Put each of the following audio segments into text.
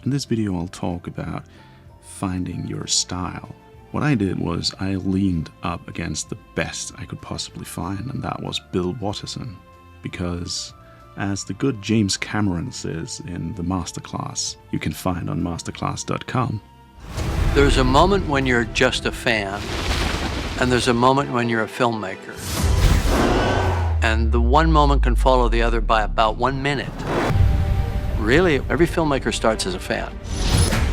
In this video I'll talk about finding your style. What I did was I leaned up against the best I could possibly find, and that was Bill Watterson. Because, as the good James Cameron says in the Masterclass, you can find on masterclass.com, there's a moment when you're just a fan, and there's a moment when you're a filmmaker. And the one moment can follow the other by about 1 minute. Really, every filmmaker starts as a fan.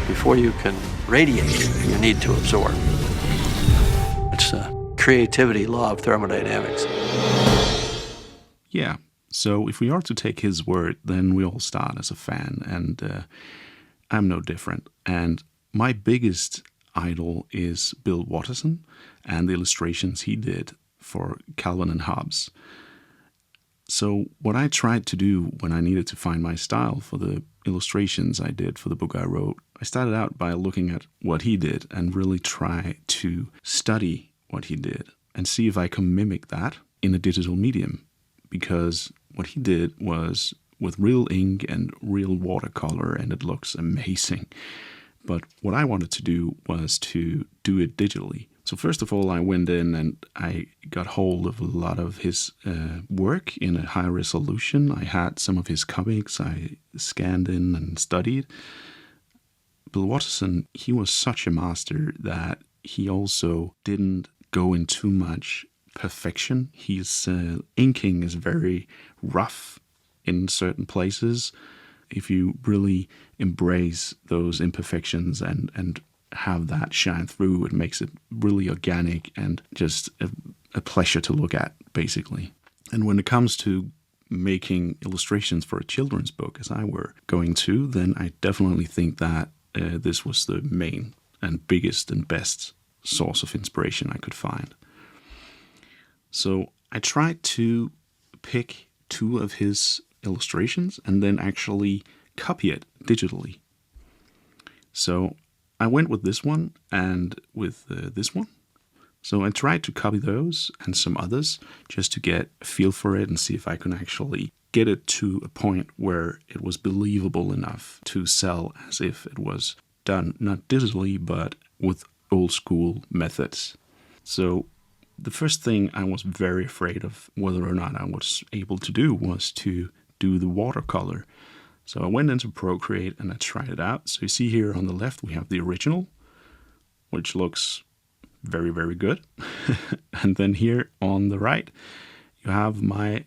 Before you can radiate, you need to absorb. It's a creativity law of thermodynamics. Yeah, so if we are to take his word, then we all start as a fan, and I'm no different. And my biggest idol is Bill Watterson and the illustrations he did for Calvin and Hobbes. So what I tried to do when I needed to find my style for the illustrations I did for the book I wrote, I started out by looking at what he did and really try to study what he did and see if I can mimic that in a digital medium. Because what he did was with real ink and real watercolor, and it looks amazing. But what I wanted to do was to do it digitally. So first of all, I went in and I got hold of a lot of his work in a high resolution. I had some of his comics I scanned in and studied. Bill Watterson, he was such a master that he also didn't go in too much perfection. His inking is very rough in certain places. If you really embrace those imperfections and have that shine through, it makes it really organic and just a pleasure to look at, basically. And when it comes to making illustrations for a children's book, as I were going to, then I definitely think that this was the main and biggest and best source of inspiration I could find. So I tried to pick 2 of his illustrations and then actually copy it digitally. So I went with this one and with this one. So I tried to copy those and some others just to get a feel for it and see if I can actually get it to a point where it was believable enough to sell as if it was done not digitally but with old school methods. So the first thing I was very afraid of whether or not I was able to do was to do the watercolor. So I went into Procreate and I tried it out. So you see here on the left we have the original, which looks very, very good. And then here on the right you have my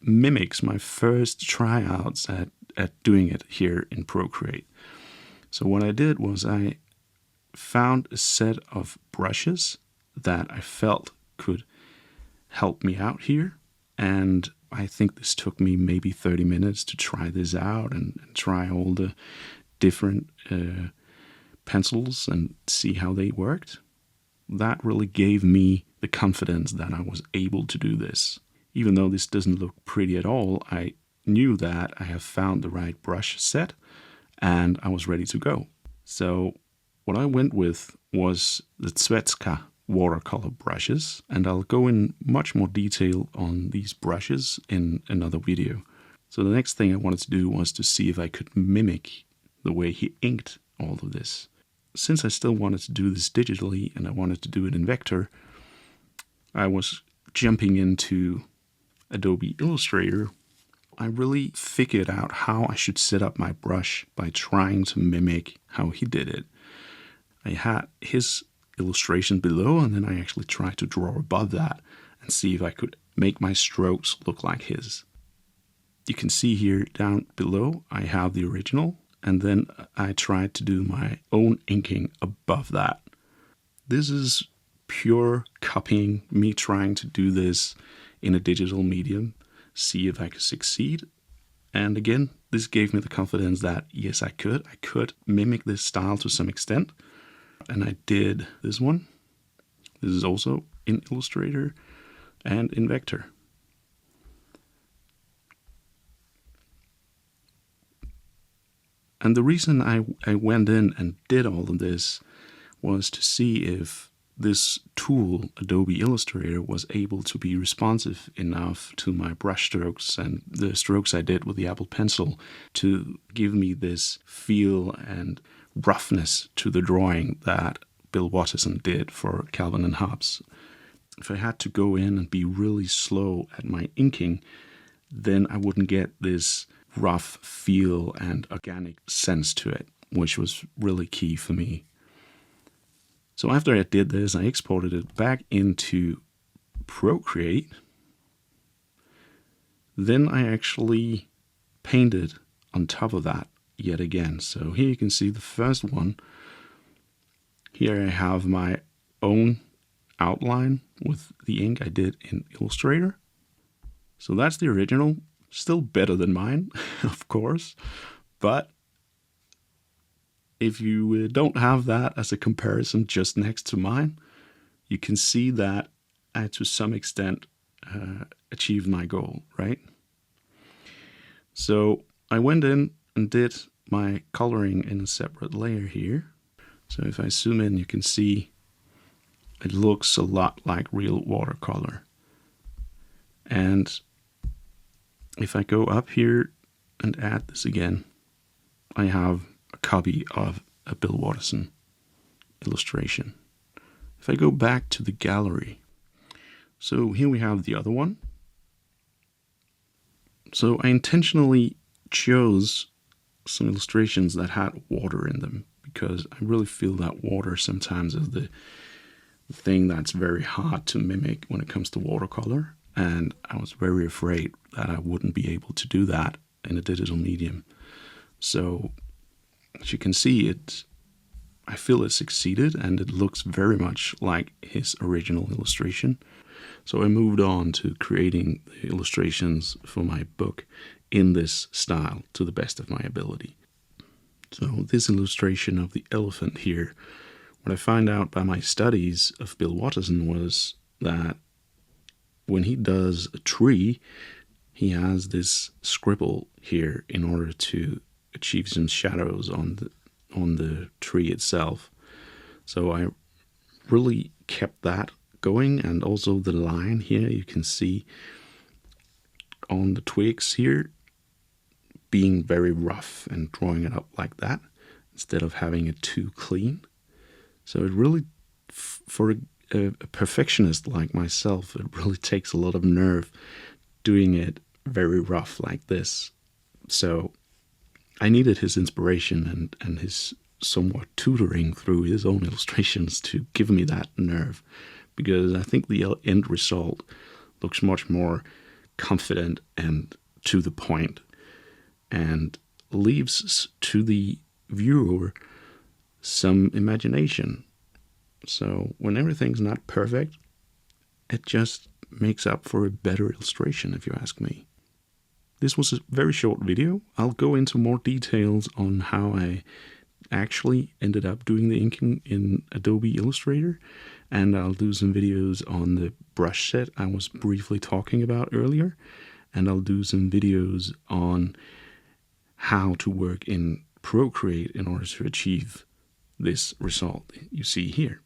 mimics, my first tryouts at doing it here in Procreate. So what I did was I found a set of brushes that I felt could help me out here, and I think this took me maybe 30 minutes to try this out and try all the different pencils and see how they worked. That really gave me the confidence that I was able to do this. Even though this doesn't look pretty at all, I knew that I have found the right brush set and I was ready to go. So what I went with was the Svedska watercolor brushes, and I'll go in much more detail on these brushes in another video. So the next thing I wanted to do was to see if I could mimic the way he inked all of this. Since I still wanted to do this digitally and I wanted to do it in vector, I was jumping into Adobe Illustrator. I really figured out how I should set up my brush by trying to mimic how he did it. I had his illustration below, and then I actually tried to draw above that and see if I could make my strokes look like his. You can see here down below I have the original, and then I tried to do my own inking above that. This is pure copying, me trying to do this in a digital medium, see if I could succeed. And again, this gave me the confidence that yes, I could mimic this style to some extent. And I did this one. This is also in Illustrator and in Vector. And the reason I went in and did all of this was to see if this tool, Adobe Illustrator, was able to be responsive enough to my brush strokes and the strokes I did with the Apple Pencil to give me this feel and roughness to the drawing that Bill Watterson did for Calvin and Hobbes. If I had to go in and be really slow at my inking, then I wouldn't get this rough feel and organic sense to it, which was really key for me. So after I did this, I exported it back into Procreate. Then I actually painted on top of that yet again. So here you can see the first one. Here I have my own outline with the ink I did in Illustrator. So that's the original. Still better than mine, of course. But if you don't have that as a comparison just next to mine, you can see that I, to some extent, achieved my goal, right? So I went in and did my coloring in a separate layer here. So if I zoom in, you can see it looks a lot like real watercolor. And if I go up here and add this again, I have a copy of a Bill Watterson illustration. If I go back to the gallery, so here we have the other one. So I intentionally chose some illustrations that had water in them because I really feel that water sometimes is the thing that's very hard to mimic when it comes to watercolor. And I was very afraid that I wouldn't be able to do that in a digital medium. So as you can see, I feel it succeeded and it looks very much like his original illustration. So I moved on to creating the illustrations for my book in this style to the best of my ability. So this illustration of the elephant here, what I found out by my studies of Bill Watterson was that when he does a tree, he has this scribble here in order to achieve some shadows on the tree itself. So I really kept that going, and also the line here you can see on the twigs here being very rough and drawing it up like that instead of having it too clean. So it really, for a perfectionist like myself, it really takes a lot of nerve doing it very rough like this. So I needed his inspiration and his somewhat tutoring through his own illustrations to give me that nerve, because I think the end result looks much more confident and to the point and leaves to the viewer some imagination. So when everything's not perfect, it just makes up for a better illustration, if you ask me. This was a very short video. I'll go into more details on how I actually ended up doing the inking in Adobe Illustrator, and I'll do some videos on the brush set I was briefly talking about earlier, and I'll do some videos on how to work in Procreate in order to achieve this result you see here.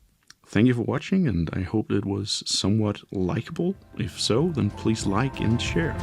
Thank you for watching, and I hope it was somewhat likable. If so, then please like and share.